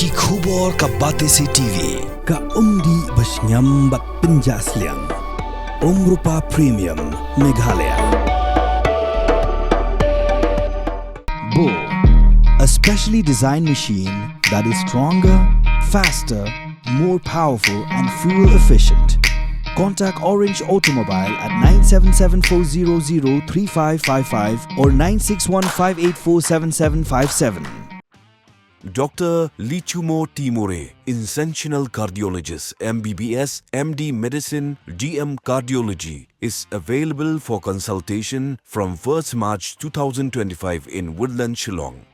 Ki khubor ka Batese TV ka umdi basnyam bat penjasliang Omrupa Premium Meghalaya. Bo, a specially designed machine that is stronger, faster, more powerful and fuel efficient. Contact Orange Automobile at 977-400-3555 or 961-584-7757. Dr. Lichumo Timore, Interventional Cardiologist, MBBS, MD Medicine, GM Cardiology, is available for consultation from 1st March 2025 in Woodland, Shillong.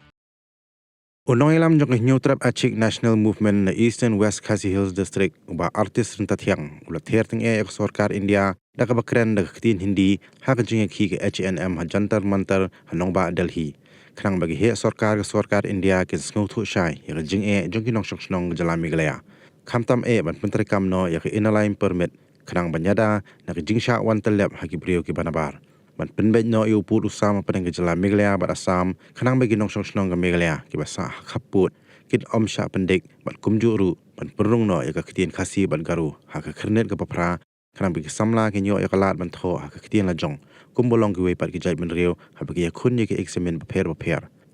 Unoilam jong nyutrap achik National Movement na Eastern West Khasi Hills District uba artis rentathiang ulat herting Sarkar India daka bakren daka ketin Hindi hak jing ki ke H&M hajantar mantar hanongba Delhi khnang bagi he Sarkar India ke sngo thu shai ya jing jong kinong shoknong jalami galaya khamtam ban menteri kamno ya ke inline permit khnang banyada na jing sha wan talab haki brio ki banabar ban penbet no yu put usama padang jala Meghalaya bat Assam khanang bagi nong shoknong ga Meghalaya ki basa khaput kit omsha pendek bat kumjuru ban perung no ya ka ketin khasi ban garu ha ka khirnet ga papra khanang bagi samla ke nyo ya kalat ban tho ha ka ketin la jong kumbolong ki we pat ki jai ben reu ha bagi ya khun ye ki examine paper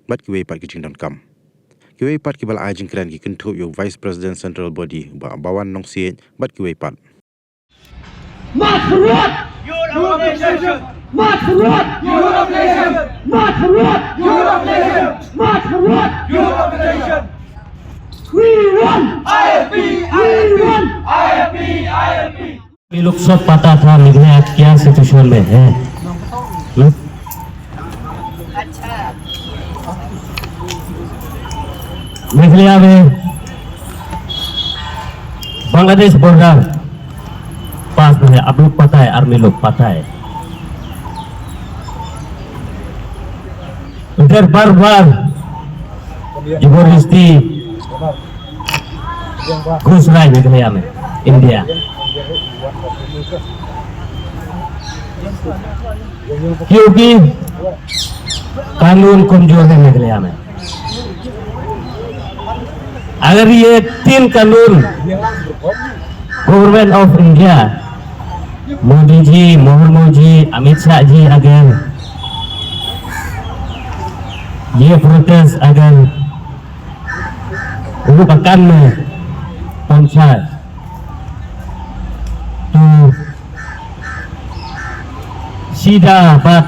bat ki we pat ki jingdon kam ki we pat ki bal ajing kran ki kintu yo vice president central body ba bawan nong sien bat ki we pat Europe Nation! March forward! Europe Nation! March forward! Europe Nation! March forward! Europe Nation! We run! IFP! IFP! IFP! IFP! ये लोग सब पता था मेघालय क्या सिचुएशन में है मेघालय में बांग्लादेश बॉर्डर पास में है आप लोग पता है आर्मी लोग पता है उधर बार बार जबरदस्ती घुस रहा है मेघालय में इंडिया क्योंकि कानून कमजोर है मेघालय में अगर ये 3 कानून गवर्नमेंट ऑफ इंडिया मोदी जी मुर्मू जी अमित शाह जी अगर ये प्रोटेस्ट अगर उनको पकान में पहुंचा तो सीधा बात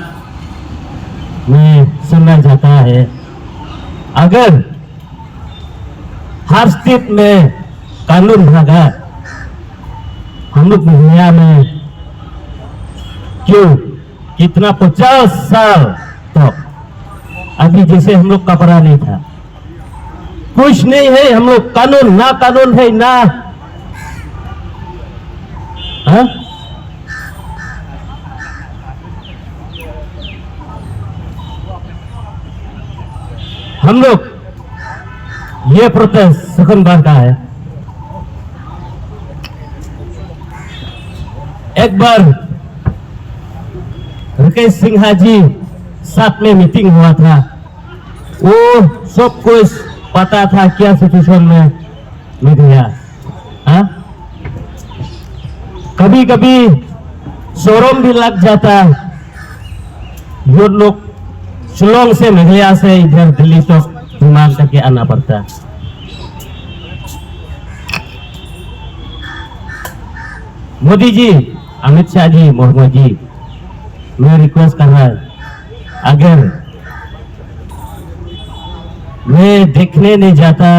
में सुना जाता है अगर हर स्टेट में कानून भागा हम लोग दुनिया में क्यों कितना 50 साल तो अभी जैसे हम लोग कपड़ा नहीं था कुछ नहीं है हम लोग कानून है ना हाँ? हम लोग ये प्रोटेस्ट सेकंड बार का है एक बार राकेश सिन्हा जी साथ में मीटिंग हुआ था वो सब कुछ पता था क्या सिचुएशन में मेघालय हाँ कभी कभी शोरूम भी लग जाता जो लोग शिलोंग से मेघालय से इधर दिल्ली तक विमान करके आना पड़ता मोदी जी अमित शाह जी मुर्मू जी मैं रिक्वेस्ट कर रहा हूं अगर मैं देखने नहीं जाता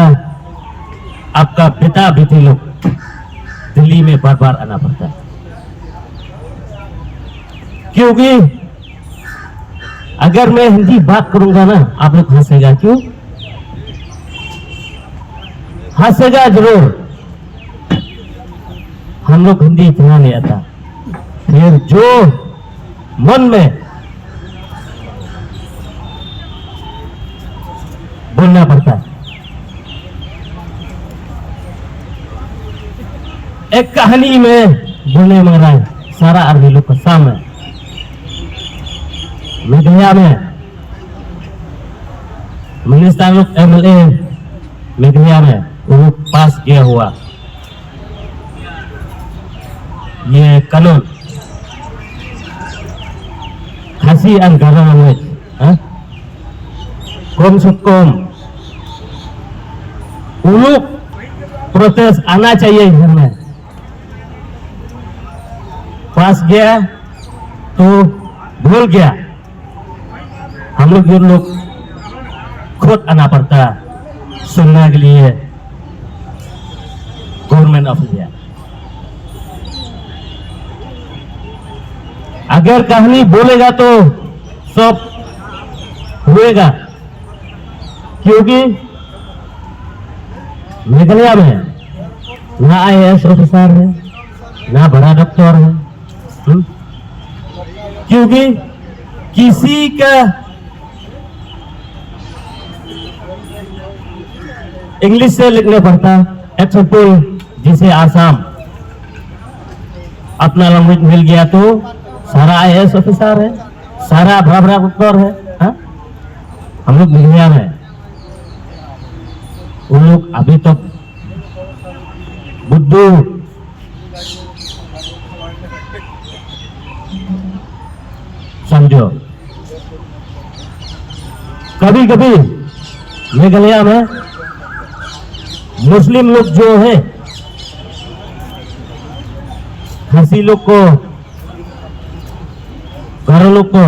आपका पिता बेटी लोग दिल्ली में बार बार आना पड़ता है क्योंकि अगर मैं हिंदी बात करूंगा ना आप लोग हंसेगा क्यों हंसेगा जरूर हम लोग हिंदी इतना नहीं आता फिर जो मन में बोलना पड़ता है एक कहानी में बोलने में रहा है सारा आर्मी लोग का सामने मेघालय में मिनिस्टर लोग MLA मेघालय में वो पास किया हुआ ये कानून खासी anggaran language, कम से कम उलूक प्रोटेस्ट आना चाहिए घर में। पास गया तो भूल गया, हम लोग जो लोग खुद आना पड़ता सुनने के लिए गवर्नमेंट ऑफिस। अगर कहानी बोलेगा तो सब हुएगा, क्योंकि मेघालय में ना IAS ऑफिसर है ना बड़ा डॉक्टर है, क्योंकि किसी का इंग्लिश से लिखने पड़ता। एक्सेप्ट जिसे आसाम अपना लैंग्वेज मिल गया तो सारा IAS ऑफिसर है, सारा बड़ा डॉक्टर है। हम लोग मेघालय में उन लोग अभी तक बुद्धू समझो। कभी कभी मेघालय में मुस्लिम लोग जो है खासी लोग को घर लोग को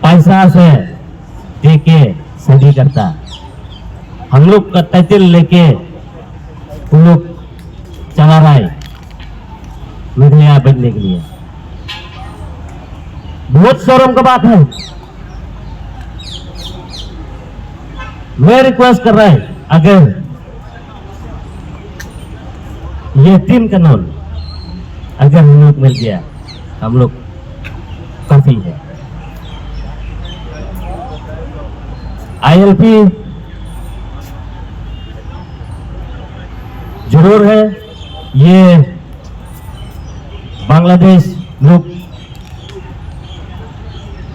पैसा से देके शादी करता। हम लोग का टाइटल लेके वो लोग चला रहा है मेघालय बनने के लिए। बहुत शर्म का बात है। मैं रिक्वेस्ट कर रहा है, अगर ये 3 कानून अगर हम लोग मिल गया, हम लोग काफी है। ILP जरूर है, ये बांग्लादेश लोग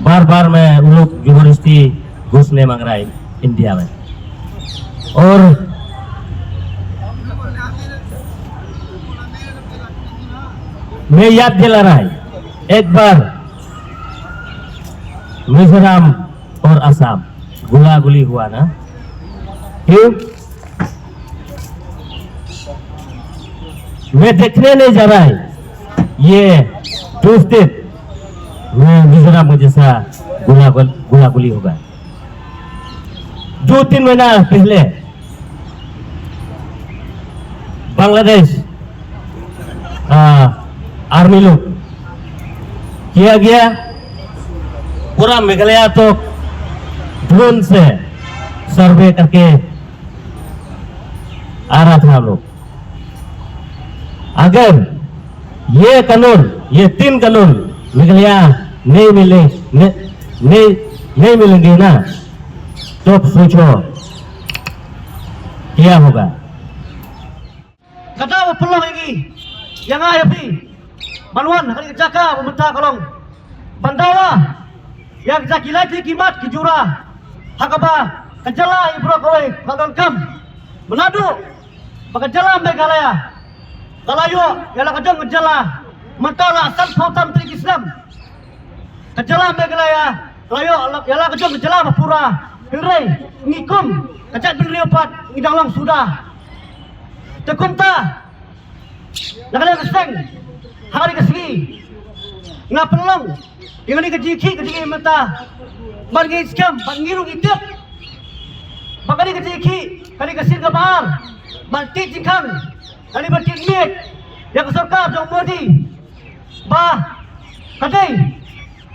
बार बार में उन लोग जबरदस्ती घुसने मांग रहा है इंडिया में। और मैं याद दिला रहा है, एक बार मिजोरम और असम गुला गुली हुआ ना, क्यों? मैं देखने नहीं जा रहा है ये ट्यूसडे में मिजोरम में जैसा गुला गुली होगा। 2-3 महीना पहले बांग्लादेश आर्मी लोग किया गया, पूरा मेघालय तो ड्रोन से सर्वे करके आ रहा था हम लोग। अगर ये कानून, ये 3 कानून मेघालय नहीं मिलेंगे ना, तो सोचो क्या होगा। Kata pelong lagi, yang ayah pi, manuan hari kerjaka meminta kolong, bandawa, yang zakilai di kimat kejura, hakaba, kejala ibro koi, kalon kam, Manado, makajala Meghalaya, kalayo, yang kejong kejala, mentala asal pautam trik Islam, kejala Meghalaya, kalayo, yang kejong kejala Mapura, Hilrei, ngikum, kejat beriupat, ngidang long sudah. Tekumta, nakala keseng, hari kesegi, ngapelong, yang ni kejiki mata, bagi skam, bangiru itip, bagani kejiki, kali kesir kabar, banti jingkang, kali banti mit, yang kesorka jong modi, bah, kadai,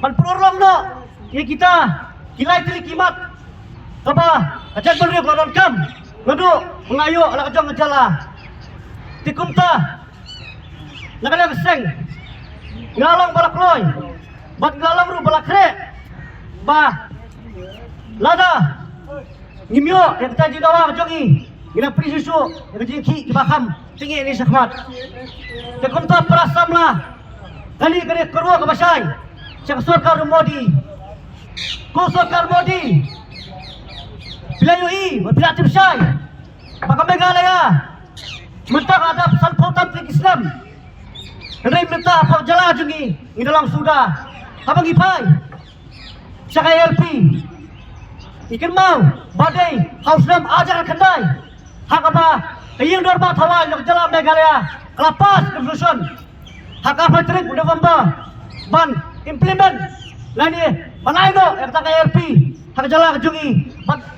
banpurlong no, ini kita, kilai tili kimat, kabah, kacang beri kelon kam, ngadu, mengayu, ala kejong ngejala. Tikumta, nakala keseng, ngalang balak loy, bat ngalang ru balak re, bah, lada, ngimyo, yang kita jidawa kejongi, ina pri susu, yang jingki kibakam, tinggi ini sakmat. Tikumta perasam lah, kali kerua kebasai, siang sorkar Modi, ko sorkar Modi, Bila UI, bila Tim Syai, maka Meghalaya mentang ada salpotan trik Islam. Henry mentah apa jala jungi di dalam sudah. Abang ipai. Saka LP. Ikan mau badai hausnam ajar kendai. Hak apa? Yang dorma thawai yang jala Meghalaya. Kelapas resolution. Hak apa trik November. Ban implement lani banaino yang tak LP. Hak jala jungi.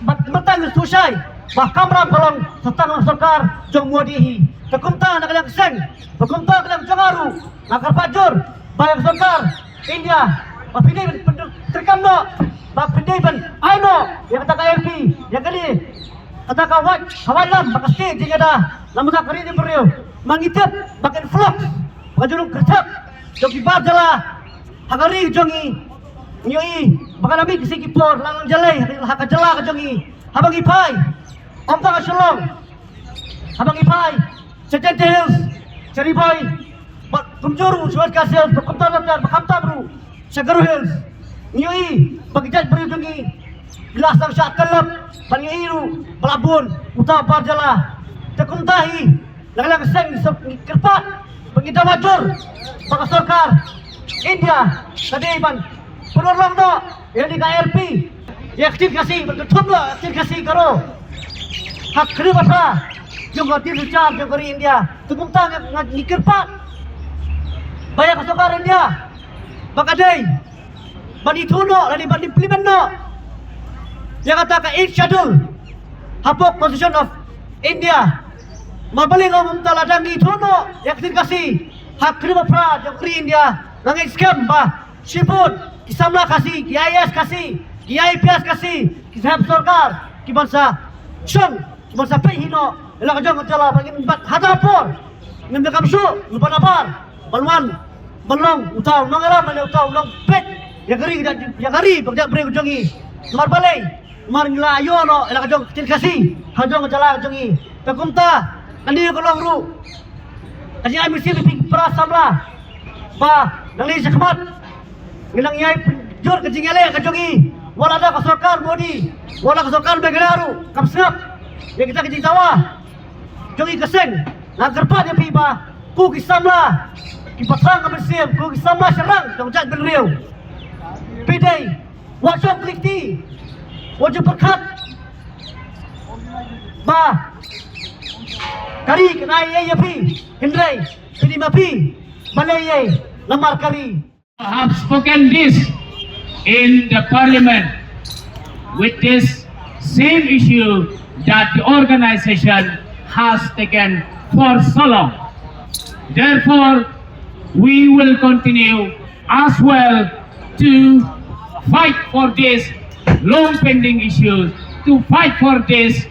Mentang susai. Bahkan kolong setang sarkar jong muadihi. Takumta nak yang seng. Takumta nak jangaru. Nak pajur. Bayang sarkar India. Bapini terkam no. Bapini ban aino yang kata KLP. Yang kali kata kawan kawalam makasih jeng ada. Lamun tak kari di beriu. Mangitip bakin flux. Bajurung kerjap. Jong kibar jala. Hagari jongi. Nyoi bakal ambil kisi kipor langang jalai hak jala jongi. Habang ipai. Ompang asyolong. Habang ipai. Secente Hills. Ceriboy. Kumjuru. Suat Hills. Berkumta Daptar. Berkamta Bru. Sagaru Hills. Nyoi. Bagijat berujungi. Gelas sang syak kelep. Banyiru. Pelabun. Utah Barjala. Tekumtahi. Lang-lang seng. Kerpat. Pengita wajur. Pakasarkar. India. Tadi Iban. Penolong no. Yang di KLP. Yang kecil kasih. Berketum lah. Kecil kasih karo. Hak kena apa? Jom kau tiru car jom kau India. Tunggu tang ngikir pat. Banyak kasar India. Bakadai. Bani tuno, lagi bani implement no. Yang kata ke 8th schedule. Hapok Constitution of India. Mabalik kau ladang di tuno. Yang kecil kasih. Hak kena apa? Jom kau India. Langit scam bah. Sibut. Kisamla kasih. KIS kasih. KIPS kasih. Kisah sarkar. Kibansa. Syong. Cuma sampai hino, elah kajang jala bagi empat hadapor, ngambil kamsu, lupa napar, balwan, balong, utau, nangaram, mana utau, long pet, yang gari, berjak beri kujongi, mar balai, mar ngila ayo no, elah kajang kecil kasih, kajang jala kujongi, takumta, nanti kolong ru, kasih ay misi lebih peras samla, ba, nanti sekmat, ngilang nyai jur kecing ele kujongi, wala ada kasarkar bodi, wala kasarkar begeraru, kapsnap. Yang kita kecil tawa, jongi keseng, nak kerpat yang piba, ku kisamla, kipasang kebersihan, ku kisamla serang, jong jat berriu. Pidai, wajib pelikti, wajib perkat, ba, kari kenai ye pi, hindai, pidi mapi, balai ye, lamar kari. I have spoken this in the parliament with this same issue that the organization has taken for so long. Therefore, we will continue as well to fight for this long pending issues, to fight for this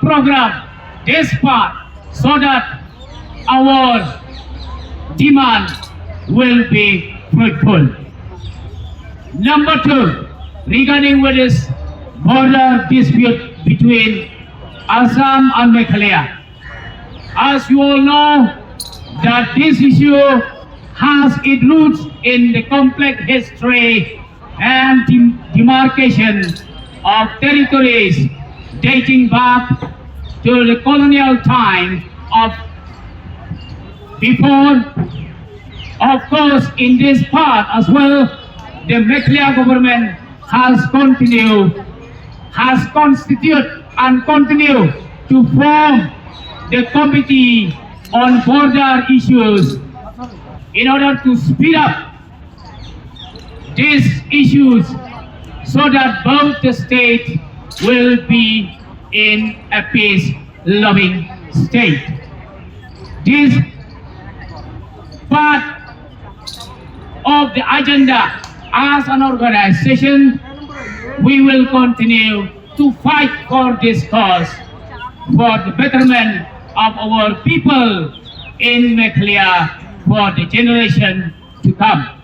program, this part, so that our demand will be fruitful. Number two, regarding with this border dispute between Assam and Meghalaya. As you all know, that this issue has its roots in the complex history and demarcation of territories dating back to the colonial time of before. Of course, in this part as well, the Meghalaya government has constituted and continue to form the committee on border issues in order to speed up these issues so that both the states will be in a peace-loving state. This part of the agenda as an organization, we will continue to fight for this cause, for the betterment of our people in Meghalaya for the generation to come.